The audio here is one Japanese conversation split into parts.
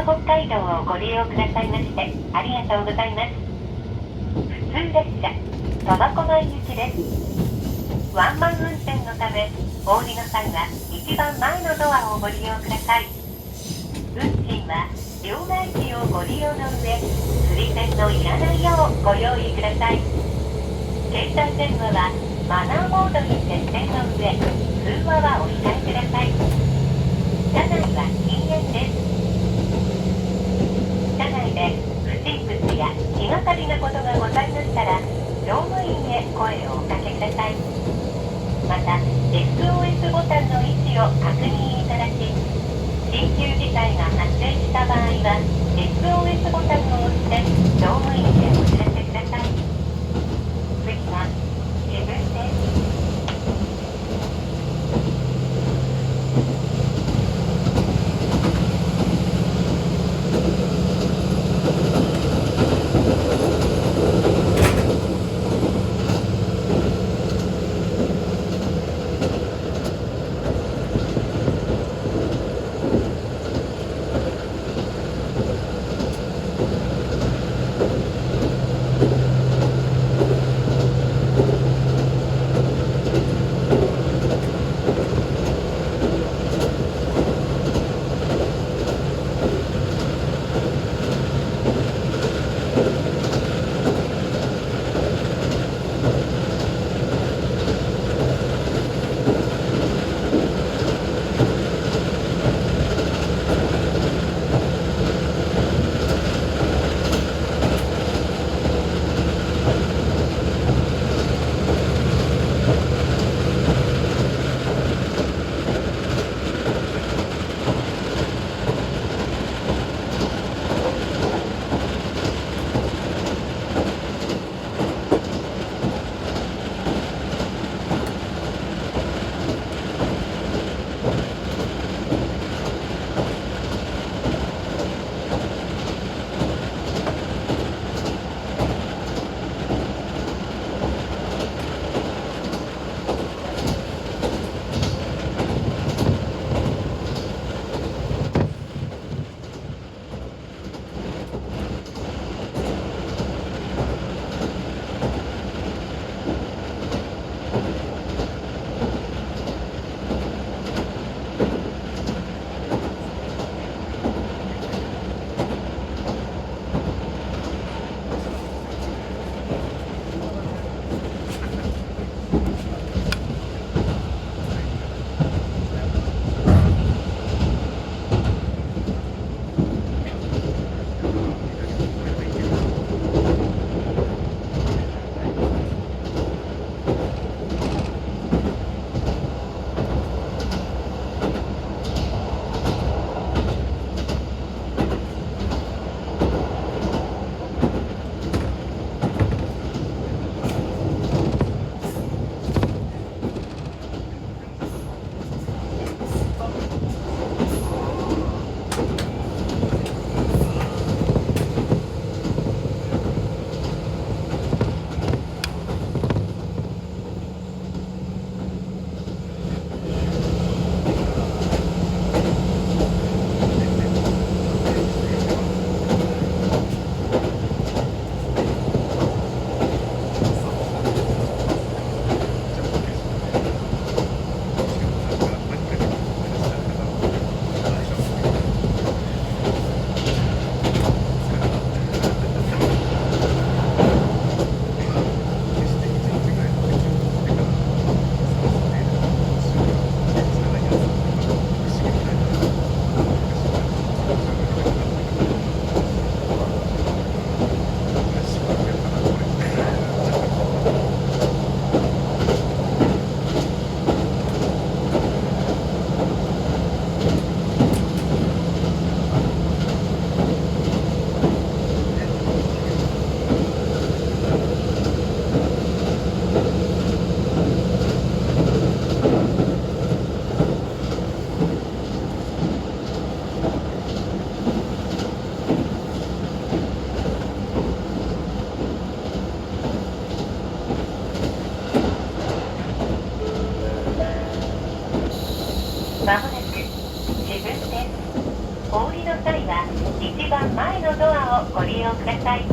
北海道をご利用くださいましてありがとうございます。普通列車苫小牧行きです。ワンマン運転のためお降りの際は一番前のドアをご利用ください。運賃は両替機をご利用の上釣り銭のいらないようご用意ください。携帯電話はマナーモードに設定の上通話はお控えください。車内は禁煙です。車内で不審物や気がかりなことがございましたら乗務員へ声をおかけください。また SOS ボタンの位置を確認いただき緊急事態が発生した場合は SOS ボタンを押して乗務員へお知らせください。次は自分です。お降りの際は一番前のドアをご利用ください。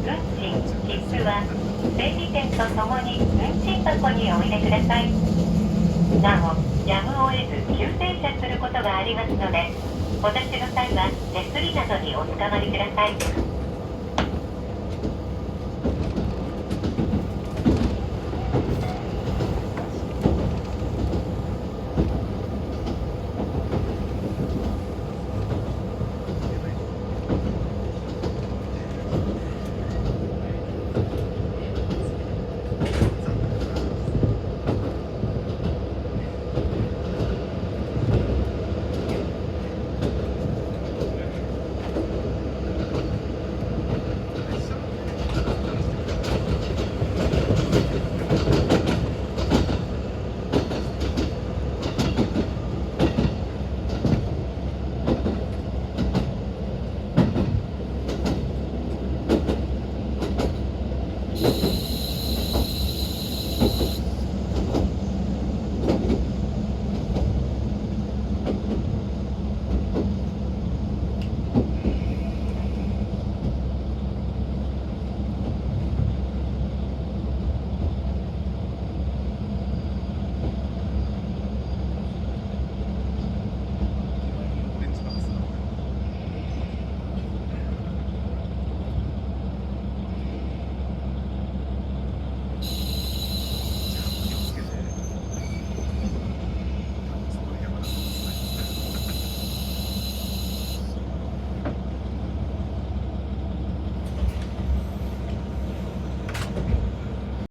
運賃、切符は整理券とともに運賃箱にお入れください。なお、やむを得ず急停車することがありますので、お立ちの際は手すりなどにおつかまりください。